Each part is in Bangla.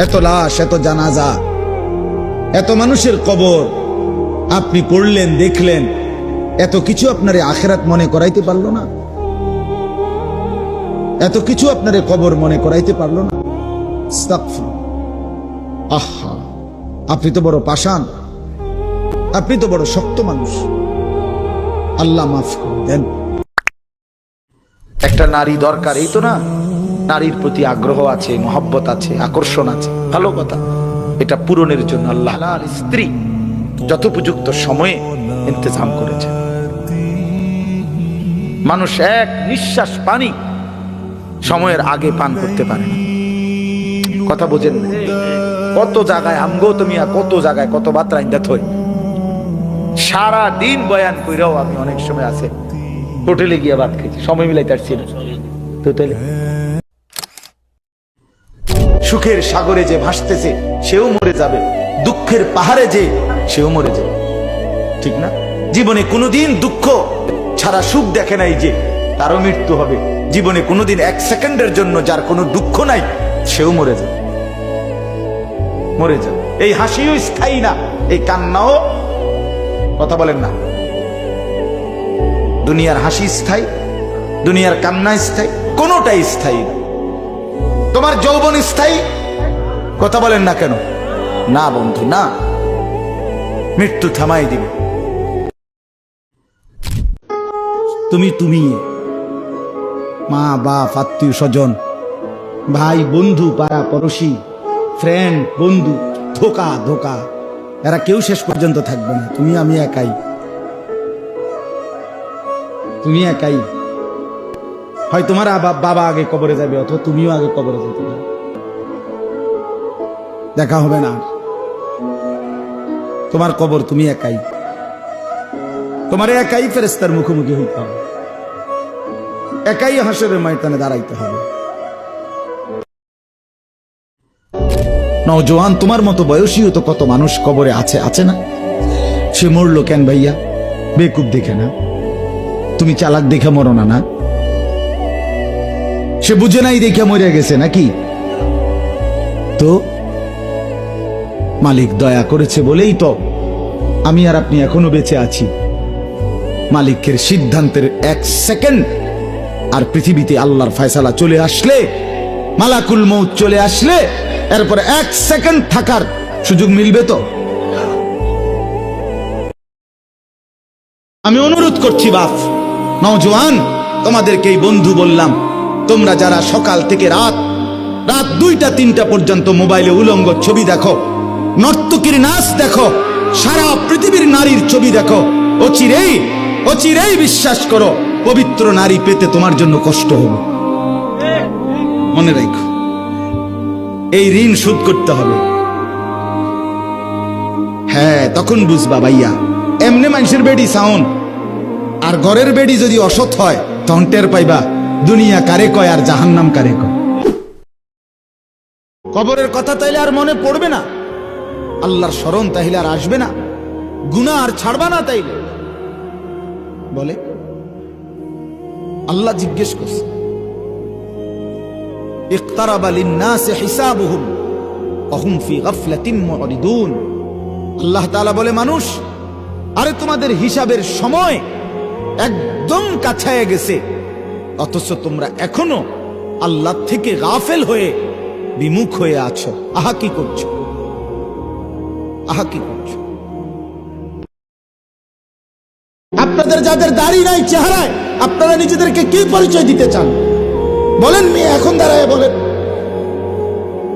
এত লাশ, এত জানাজা, এত মানুষের কবর আপনি পড়লেন, দেখলেন, এত কিছু আপনার আখিরাত মনে করাইতে পারলো না? এত কিছু আপনার কবর মনে করাইতে পারলো না? আহা, আপনি তো বড় পাষাণ, আপনি তো বড় শক্ত মানুষ। আল্লাহ মাফ করে দেন। একটা নারী দরকার, এই তো না? নারীর প্রতি আগ্রহ আছে, মহব্বত আছে, আকর্ষণ আছে, ভালো কথা। এটা পূরণের জন্য আল্লাহ স্ত্রী যথোপযুক্ত সময়ে ইন্তজাম করেছে। মানুষ এক নিঃশ্বাস পানি সময়ের আগে পান করতে পারে না। কথা বোঝেন না? কত জায়গায় আমগো তুমি, কত জায়গায় কত বাত্রাইন দেখ, সারা দিন বয়ান কইরাও আমি অনেক সময় আছে হোটেলে গিয়ে ভাত খেয়েছি, সময় মিলাইতে পারছি না। হোটেলে সুখের সাগরে যে ভাসতেছে সেও মরে যাবে, দুঃখের পাহাড়ে যে সেও মরে যাবে, ঠিক না? জীবনে কোনোদিন দুঃখ ছাড়া সুখ দেখে নাই যে তারও মৃত্যু হবে। জীবনে কোনোদিন এক সেকেন্ডের জন্য যার কোনো দুঃখ নাই সেও মরে যাবে, মরে যাবে। এই হাসিও স্থায়ী না, এই কান্নাও, কথা বলেন না, দুনিয়ার হাসি স্থায়ী, দুনিয়ার কান্না স্থায়ী, কোনোটাই স্থায়ী না। তোমার যৌবন স্থায়ী, কথা বলেন না কেন? না বন্ধু, না, মৃত্যু থামাই দিবে। তুমি মা বাপ, আত্মীয় স্বজন, ভাই বন্ধু, পাড়া পড়োশি, ফ্রেন্ড, বন্ধু, ধোকা ধোকা, এরা কেউ শেষ পর্যন্ত থাকবে না। তুমি আমি একাই, তুমি একাই। হয় তোমার বাবা আগে কবরে যাবে, অথবা তুমিও আগে কবরে যেতে পারো, দেখা হবে না। তোমার কবর তুমি একাই, তোমার একাই ফেরেশতার মুখোমুখি হইতে হবে, একাই হাসরের ময়দানে দাঁড়াইতে হবে। নওজোয়ান, তোমার মতো বয়সীও তো কত মানুষ কবরে আছে, আছে না? সে মরলো কেন ভাইয়া? বেকুব দেখে না? তুমি চালাক দেখে মরো না? না, সে বুঝে নাই দেখে মরে গেছে নাকি? তো মালিক দয়া করেছে বলেই তো আমি আর আপনি এখনো বেঁচে আছি। মালিকের সিদ্ধান্তের এক সেকেন্ড আর পৃথিবীতে আল্লাহর ফয়সালা চলে আসলে, মালাকুল মউত চলে আসলে, এরপর এক সেকেন্ড থাকার সুযোগ মিলবে তো? আমি অনুরোধ করছি বাপ, নওজোয়ান, তোমাদেরকে এই বন্ধু বললাম, তোমরা যারা সকাল থেকে রাত 2টা 3টা পর্যন্ত মোবাইলে উলঙ্গ ছবি দেখো, নর্তকীর নাচ দেখো, সারা পৃথিবীর নারীর ছবি দেখো, অচিরেই বিশ্বাস করো পবিত্র নারী পেতে তোমার জন্য কষ্ট হবে। মনে রাখো, এই ঋণ শোধ করতে হবে। হ্যাঁ, তখন বুঝবা ভাইয়া। এমনি মানুষের বেডি সাউন্ড আর ঘরের বেডি যদি অসৎ হয়, তখন টের পাইবা দুনিয়া কারে কয় আর জাহান্নাম কারে কয়। কবরের কথা তাইলে আর মনে পড়বে না, আল্লাহর স্মরণ তাইলে আর আসবে না, গুনাহ আর ছাড়বা না তাইলে। বলে আল্লাহ জিজ্ঞেস করছে, ইকতারাবা লিন-নাসি হিসাবুহুম ওয়া হুম ফি গাফলাতিন মুরিদুন। আল্লাহ তাআলা বলে, মানুষ, আরে তোমাদের হিসাবের সময় একদম কাছায় গেছে, অথচ তোমরা এখনো আল্লাহ থেকে গাফেল হয়ে বিমুখ হয়ে আছো। আহা কি করছো, আহা কি করছো? আপনাদের যাদের দাড়ি নাই চেহারায়, আপনারা নিজেদেরকে কি পরিচয় দিতে চান? বলেন, মেয়ে এখন দাঁড়ায় বলেন,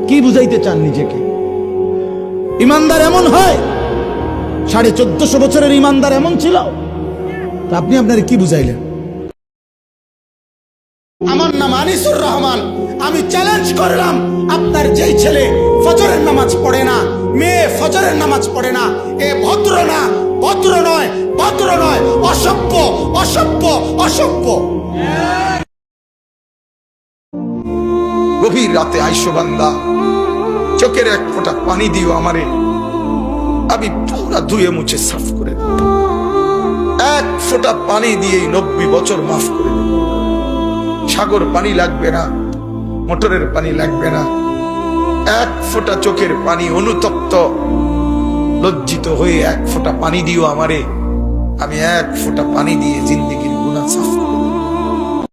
কি বুঝাইতে চান নিজেকে? ইমানদার এমন হয়? 1450 বছরের ইমানদার এমন ছিল? আপনি আপনার কি বুঝাইলেন? আমার নাম আনিসুর রহমান, আমি চ্যালেঞ্জ করলাম, আপনার যেই ছেলে ফজরের নামাজ পড়ে না, মেয়ে ফজরের নামাজ পড়ে না, এ ভদ্র না, ভদ্র নয়, ভদ্র নয়, অসভ্য, অসভ্য, অসভ্য। গভীর রাতে আইসো বান্দা, চোখের এক ফোঁটা পানি দিও আমারে, আমি পুরা ধুয়ে মুছে সাফ করে দেব। এক ফোঁটা পানি দিয়ে 90 বছর মাফ করে দেব। সাগর পানি লাগবে না, মোটরের পানি লাগবে না, এক ফোঁটা চোখের পানি অনুতপ্ত লজ্জিত হয়ে এক ফোঁটা পানি দিও আমারে, আমি এক ফোঁটা পানি দিয়ে জিন্দেগির গুনাহ সাফ